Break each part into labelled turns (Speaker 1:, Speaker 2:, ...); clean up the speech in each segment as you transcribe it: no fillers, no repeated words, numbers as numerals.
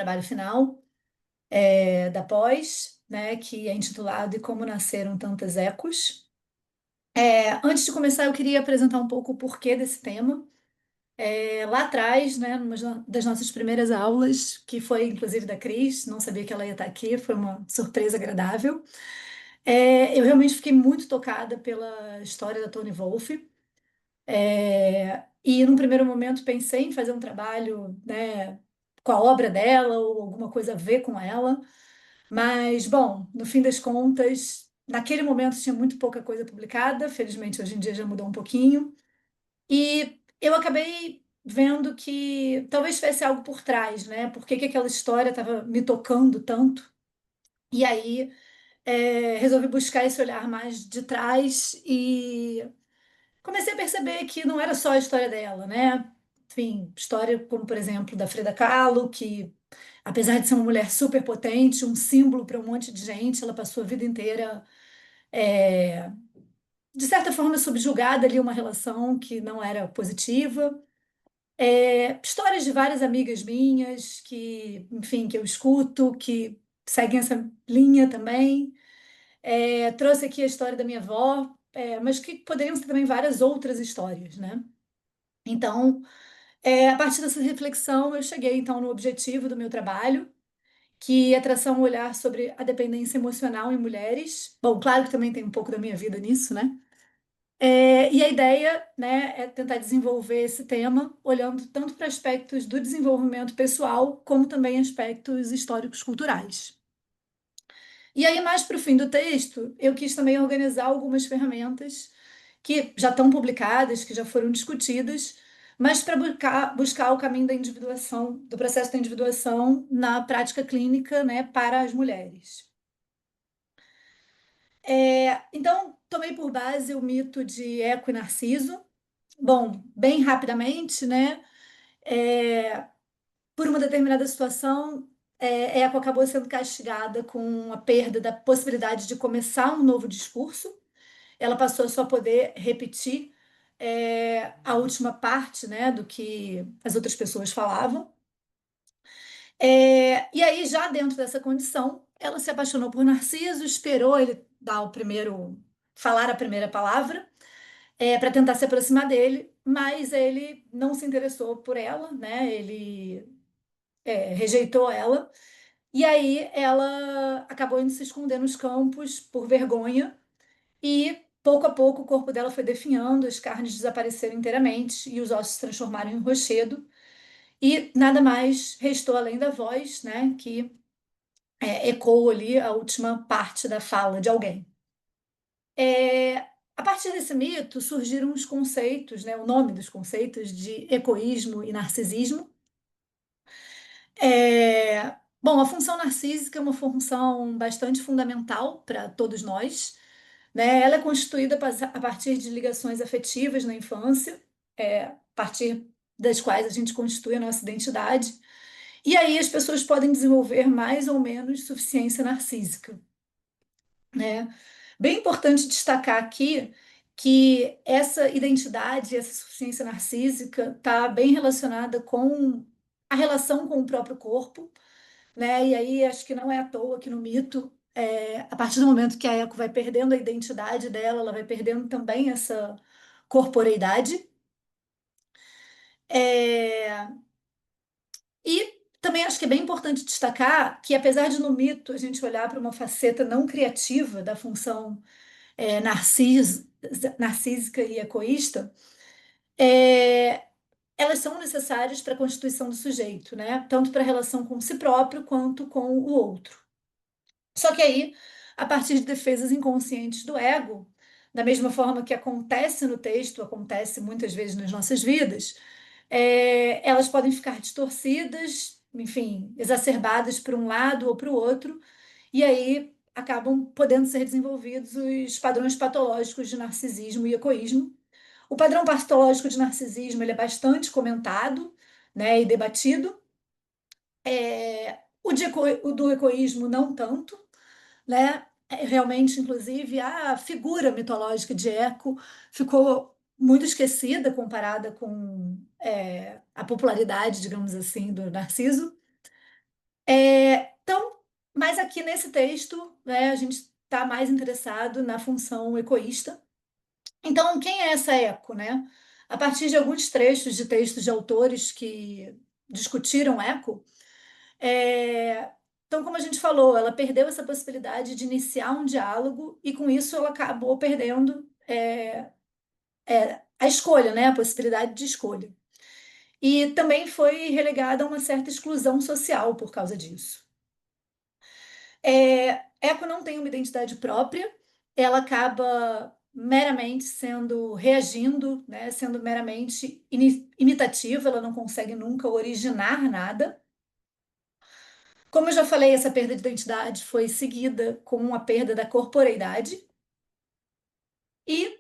Speaker 1: trabalho final da pós, né, que é intitulado E Como Nasceram Tantas Ecos. Antes de começar, eu queria apresentar um pouco o porquê desse tema. Lá atrás, né, numa das nossas primeiras aulas, que foi inclusive da Cris, não sabia que ela ia estar aqui, foi uma surpresa agradável. Eu realmente fiquei muito tocada pela história da Toni Wolff. E num primeiro momento pensei em fazer um trabalho, né, com a obra dela ou alguma coisa a ver com ela. Mas, bom, no fim das contas, naquele momento tinha muito pouca coisa publicada, felizmente hoje em dia já mudou um pouquinho. E eu acabei vendo que talvez tivesse algo por trás, né? Por que que aquela história estava me tocando tanto? E aí resolvi buscar esse olhar mais de trás e comecei a perceber que não era só a história dela, né? Enfim, história como, por exemplo, da Frida Kahlo, que apesar de ser uma mulher super potente, um símbolo para um monte de gente, ela passou a vida inteira, de certa forma, subjugada ali a uma relação que não era positiva. Histórias de várias amigas minhas que, enfim, que eu escuto, que seguem essa linha também. Trouxe aqui a história da minha avó, mas que poderiam ser também várias outras histórias, né? Então, a partir dessa reflexão, eu cheguei então no objetivo do meu trabalho, que é traçar um olhar sobre a dependência emocional em mulheres. Bom, claro que também tem um pouco da minha vida nisso, né? E a ideia, né, é tentar desenvolver esse tema olhando tanto para aspectos do desenvolvimento pessoal, como também aspectos históricos culturais. E aí, mais para o fim do texto, eu quis também organizar algumas ferramentas que já estão publicadas, que já foram discutidas, mas para buscar o caminho da individuação, do processo da individuação na prática clínica, né, para as mulheres. Então, tomei por base o mito de Eco e Narciso. Bom, bem rapidamente, né? Por uma determinada situação, Eco acabou sendo castigada com a perda da possibilidade de começar um novo discurso. Ela passou a só poder repetir a última parte, né, do que as outras pessoas falavam. E aí, já dentro dessa condição, ela se apaixonou por Narciso, esperou ele dar falar a primeira palavra, para tentar se aproximar dele, mas ele não se interessou por ela, né? Ele rejeitou ela. E aí ela acabou indo se esconder nos campos por vergonha e pouco a pouco o corpo dela foi definhando, as carnes desapareceram inteiramente e os ossos se transformaram em rochedo. E nada mais restou além da voz, né, que ecoou ali a última parte da fala de alguém. É, a partir desse mito surgiram os conceitos, né, o nome dos conceitos de ecoísmo e narcisismo. Bom, a função narcísica é uma função bastante fundamental para todos nós, né? Ela é constituída a partir de ligações afetivas na infância, a partir das quais a gente constitui a nossa identidade. E aí as pessoas podem desenvolver mais ou menos suficiência narcísica, né? Bem importante destacar aqui que essa identidade, essa suficiência narcísica está bem relacionada com a relação com o próprio corpo, né? E aí acho que não é à toa que no mito, a partir do momento que a Eco vai perdendo a identidade dela, ela vai perdendo também essa corporeidade. É, E também acho que é bem importante destacar que, apesar de no mito a gente olhar para uma faceta não criativa da função narcísica e egoísta, é, elas são necessárias para a constituição do sujeito, né? Tanto para a relação com si próprio quanto com o outro. Só que aí, a partir de defesas inconscientes do ego, da mesma forma que acontece no texto, acontece muitas vezes nas nossas vidas, elas podem ficar distorcidas, enfim, exacerbadas para um lado ou para o outro, e aí acabam podendo ser desenvolvidos os padrões patológicos de narcisismo e egoísmo. O padrão patológico de narcisismo ele é bastante comentado, né, e debatido. O do egoísmo não tanto, né? Realmente, inclusive, a figura mitológica de Eco ficou muito esquecida comparada com a popularidade, digamos assim, do Narciso. Mas aqui nesse texto, né, a gente está mais interessado na função ecoísta. Então, quem é essa eco, né? A partir de alguns trechos de textos de autores que discutiram eco, é, então, como a gente falou, ela perdeu essa possibilidade de iniciar um diálogo e, com isso, ela acabou perdendo a escolha, né? A possibilidade de escolha. E também foi relegada a uma certa exclusão social por causa disso. Eco não tem uma identidade própria, ela acaba meramente sendo reagindo, né? Sendo meramente imitativa, ela não consegue nunca originar nada. Como eu já falei, essa perda de identidade foi seguida com uma perda da corporeidade. E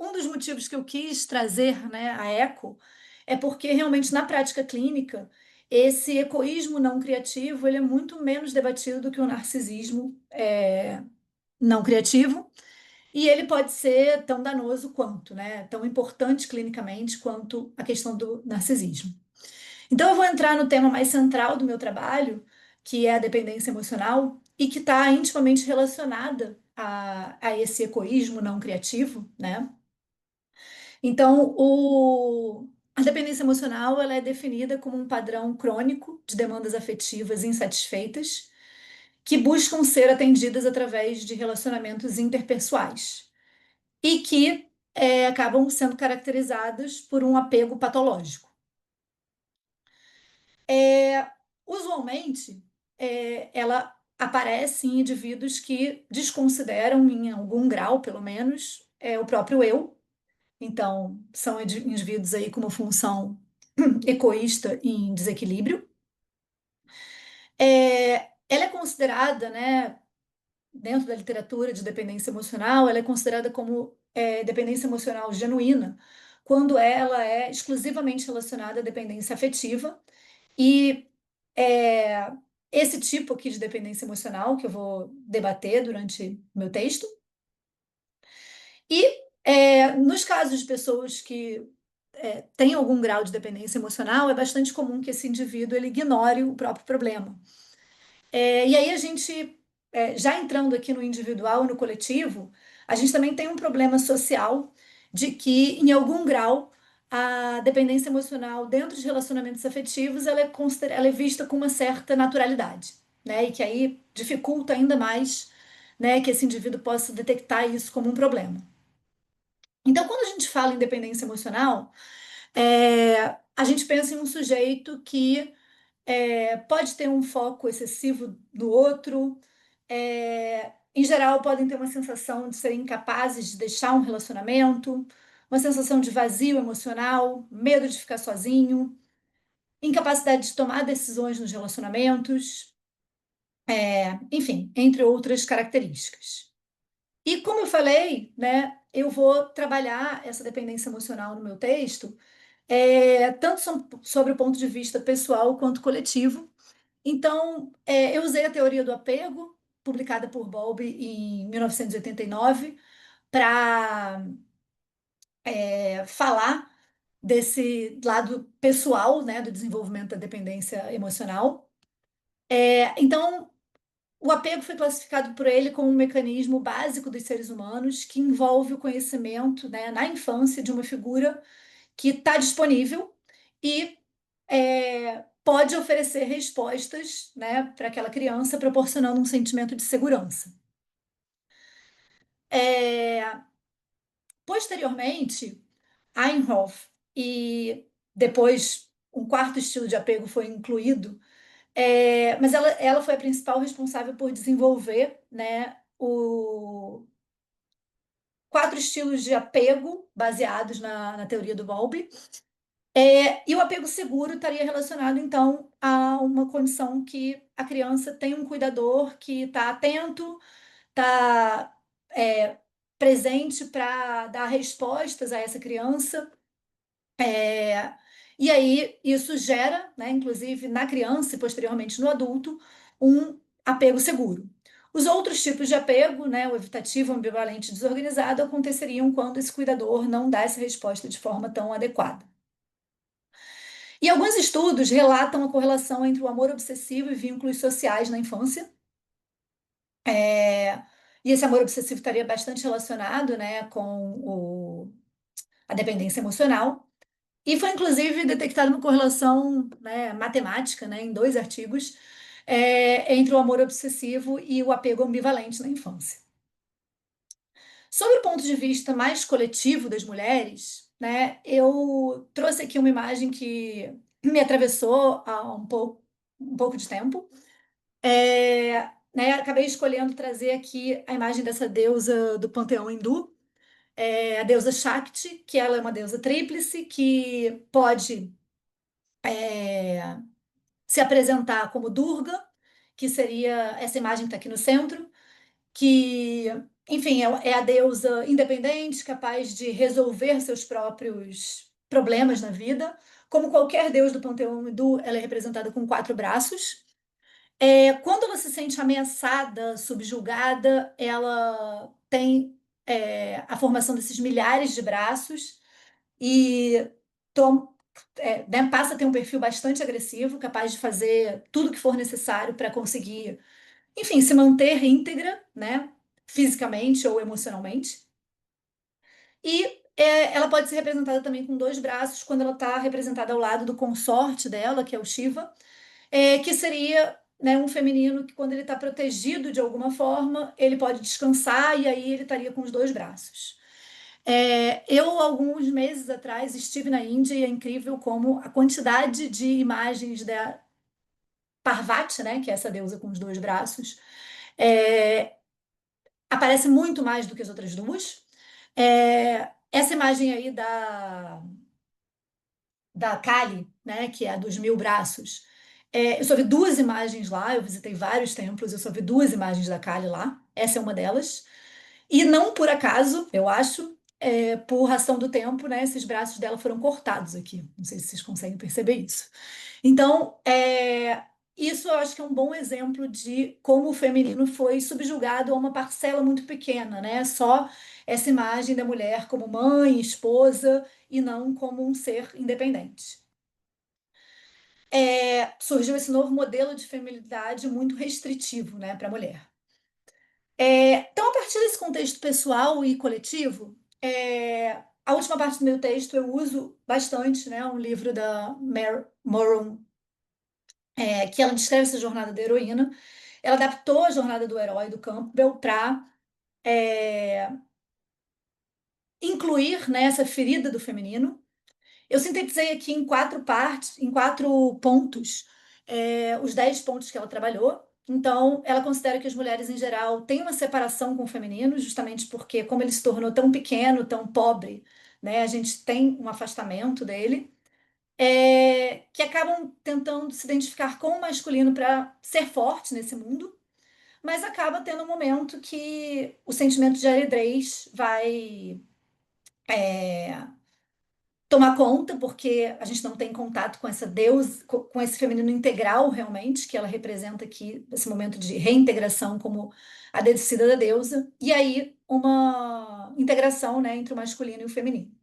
Speaker 1: um dos motivos que eu quis trazer, né, a eco é porque realmente na prática clínica esse ecoísmo não criativo ele é muito menos debatido do que o narcisismo não criativo e ele pode ser tão danoso quanto, né, tão importante clinicamente quanto a questão do narcisismo. Então, eu vou entrar no tema mais central do meu trabalho, que é a dependência emocional, e que está intimamente relacionada a esse egoísmo não criativo, né? Então, a dependência emocional ela é definida como um padrão crônico de demandas afetivas insatisfeitas que buscam ser atendidas através de relacionamentos interpessoais e que acabam sendo caracterizadas por um apego patológico. Usualmente, ela aparece em indivíduos que desconsideram, em algum grau, pelo menos, o próprio eu. Então, são indivíduos aí com uma função egoísta em desequilíbrio. Ela é considerada, né, dentro da literatura de dependência emocional, ela é considerada como dependência emocional genuína, quando ela é exclusivamente relacionada à dependência afetiva e é, esse tipo aqui de dependência emocional que eu vou debater durante o meu texto. E nos casos de pessoas que têm algum grau de dependência emocional, é bastante comum que esse indivíduo ele ignore o próprio problema. E aí a gente, já entrando aqui no individual e no coletivo, a gente também tem um problema social de que, em algum grau, a dependência emocional dentro de relacionamentos afetivos ela é vista com uma certa naturalidade, né? E que aí dificulta ainda mais, né, que esse indivíduo possa detectar isso como um problema. Então, quando a gente fala em dependência emocional, a gente pensa em um sujeito que pode ter um foco excessivo no outro. Em geral, podem ter uma sensação de serem incapazes de deixar um relacionamento, uma sensação de vazio emocional, medo de ficar sozinho, incapacidade de tomar decisões nos relacionamentos, enfim, entre outras características. E como eu falei, né, eu vou trabalhar essa dependência emocional no meu texto, tanto sobre o ponto de vista pessoal quanto coletivo. Então, eu usei a teoria do apego, publicada por Bowlby em 1989, para falar desse lado pessoal, né, do desenvolvimento da dependência emocional. Então, o apego foi classificado por ele como um mecanismo básico dos seres humanos que envolve o conhecimento, né, na infância de uma figura que está disponível e pode oferecer respostas, né, para aquela criança, proporcionando um sentimento de segurança. É, Posteriormente, Einhoff e depois um quarto estilo de apego foi incluído, mas ela foi a principal responsável por desenvolver, né, quatro estilos de apego baseados na teoria do Bowlby. E o apego seguro estaria relacionado, então, a uma condição que a criança tem um cuidador que está atento, está presente para dar respostas a essa criança. E aí isso gera, né, inclusive na criança e posteriormente no adulto, um apego seguro. Os outros tipos de apego, né, o evitativo, ambivalente e desorganizado, aconteceriam quando esse cuidador não dá essa resposta de forma tão adequada. E alguns estudos relatam a correlação entre o amor obsessivo e vínculos sociais na infância. É, e esse amor obsessivo estaria bastante relacionado, né, com a dependência emocional. E foi, inclusive, detectada uma correlação, né, matemática, né, em dois artigos, entre o amor obsessivo e o apego ambivalente na infância. Sobre o ponto de vista mais coletivo das mulheres, né, eu trouxe aqui uma imagem que me atravessou há um pouco de tempo. Né, acabei escolhendo trazer aqui a imagem dessa deusa do panteão hindu, a deusa Shakti, que ela é uma deusa tríplice que pode se apresentar como Durga, que seria essa imagem que está aqui no centro, que, enfim, é a deusa independente, capaz de resolver seus próprios problemas na vida. Como qualquer deus do panteão hindu, ela é representada com quatro braços. Quando ela se sente ameaçada, subjugada, ela tem a formação desses milhares de braços e tom- né, passa a ter um perfil bastante agressivo, capaz de fazer tudo o que for necessário para conseguir, enfim, se manter íntegra, né, fisicamente ou emocionalmente. E ela pode ser representada também com dois braços quando ela está representada ao lado do consorte dela, que é o Shiva, que seria, né, um feminino que, quando ele está protegido de alguma forma, ele pode descansar e aí ele estaria com os dois braços. Eu, alguns meses atrás, estive na Índia e é incrível como a quantidade de imagens da Parvati, né, que é essa deusa com os dois braços, é, aparece muito mais do que as outras duas. Essa imagem aí da Kali, né, que é a dos mil braços. Eu só vi duas imagens lá, eu visitei vários templos, eu só vi duas imagens da Kali lá, essa é uma delas. E não por acaso, eu acho, por ração do tempo, né, esses braços dela foram cortados aqui. Não sei se vocês conseguem perceber isso. Então, isso eu acho que é um bom exemplo de como o feminino foi subjugado a uma parcela muito pequena, né? Só essa imagem da mulher como mãe, esposa e não como um ser independente. Surgiu esse novo modelo de feminilidade muito restritivo, né, para a mulher. Então, a partir desse contexto pessoal e coletivo, a última parte do meu texto eu uso bastante, né, um livro da Mary Moron, que ela descreve essa jornada da heroína. Ela adaptou a jornada do herói do Campbell para incluir, né, essa ferida do feminino. Eu sintetizei aqui em quatro partes, em quatro pontos, os 10 pontos que ela trabalhou. Então, ela considera que as mulheres, em geral, têm uma separação com o feminino, justamente porque, como ele se tornou tão pequeno, tão pobre, né, a gente tem um afastamento dele, que acabam tentando se identificar com o masculino para ser forte nesse mundo, mas acaba tendo um momento que o sentimento de aridez vai tomar conta, porque a gente não tem contato com essa Deus, com esse feminino integral realmente, que ela representa aqui, esse momento de reintegração como a descida da deusa, e aí uma integração, né, entre o masculino e o feminino.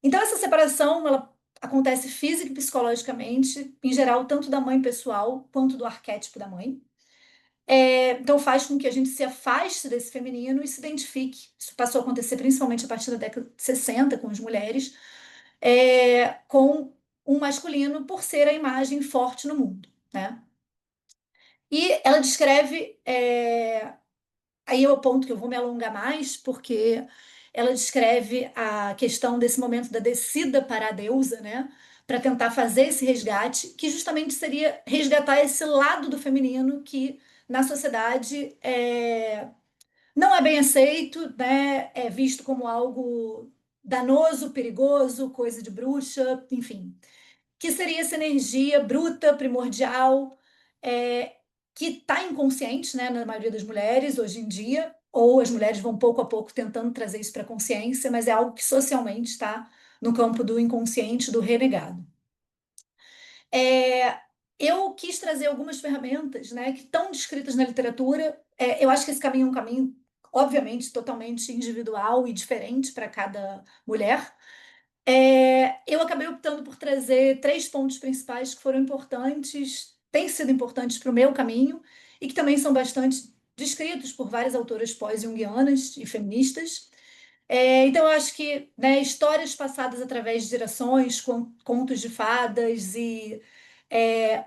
Speaker 1: Então essa separação, ela acontece física e psicologicamente, em geral, tanto da mãe pessoal quanto do arquétipo da mãe. Então faz com que a gente se afaste desse feminino e se identifique. Isso passou a acontecer principalmente a partir da década de 60 com as mulheres, com um masculino por ser a imagem forte no mundo, né? E ela descreve, aí é o ponto que eu vou me alongar mais, porque ela descreve a questão desse momento da descida para a deusa, né? Para tentar fazer esse resgate, que justamente seria resgatar esse lado do feminino que na sociedade não é bem aceito, né? É visto como algo danoso, perigoso, coisa de bruxa, enfim, que seria essa energia bruta, primordial, é, que está inconsciente, né, na maioria das mulheres hoje em dia, ou as mulheres vão pouco a pouco tentando trazer isso para a consciência, mas é algo que socialmente está no campo do inconsciente, do renegado. É, eu quis trazer algumas ferramentas, né, que estão descritas na literatura. Eu acho que esse caminho é um caminho, obviamente, totalmente individual e diferente para cada mulher. Eu acabei optando por trazer três pontos principais que foram importantes, têm sido importantes para o meu caminho e que também são bastante descritos por várias autoras pós-junguianas e feministas. Então, eu acho que, né, histórias passadas através de gerações, contos de fadas e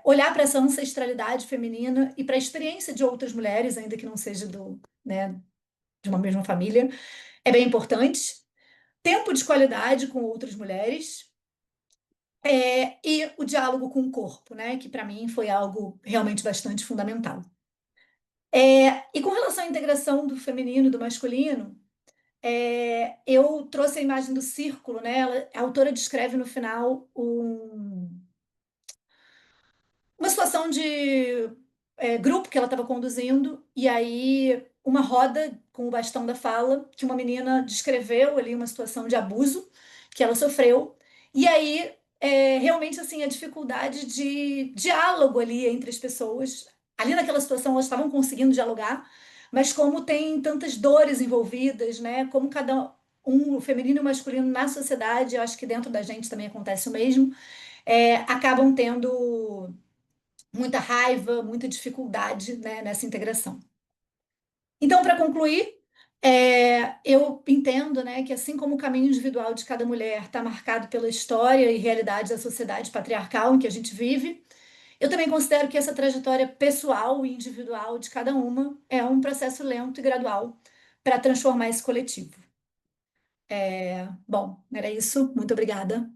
Speaker 1: olhar para essa ancestralidade feminina e para a experiência de outras mulheres, ainda que não seja né, de uma mesma família, é bem importante. Tempo de qualidade com outras mulheres. E o diálogo com o corpo, né? Que para mim foi algo realmente bastante fundamental. E com relação à integração do feminino e do masculino, eu trouxe a imagem do círculo, né? A autora descreve no final uma situação de grupo que ela estava conduzindo, e aí uma roda com o bastão da fala, que uma menina descreveu ali uma situação de abuso que ela sofreu, e aí realmente assim a dificuldade de diálogo ali entre as pessoas. Ali naquela situação elas estavam conseguindo dialogar, mas como tem tantas dores envolvidas, né? Como cada um, o feminino e o masculino na sociedade, eu acho que dentro da gente também acontece o mesmo, acabam tendo muita raiva, muita dificuldade, né, nessa integração. Então, para concluir, eu entendo, né, que assim como o caminho individual de cada mulher está marcado pela história e realidade da sociedade patriarcal em que a gente vive, eu também considero que essa trajetória pessoal e individual de cada uma é um processo lento e gradual para transformar esse coletivo. Bom, era isso. Muito obrigada.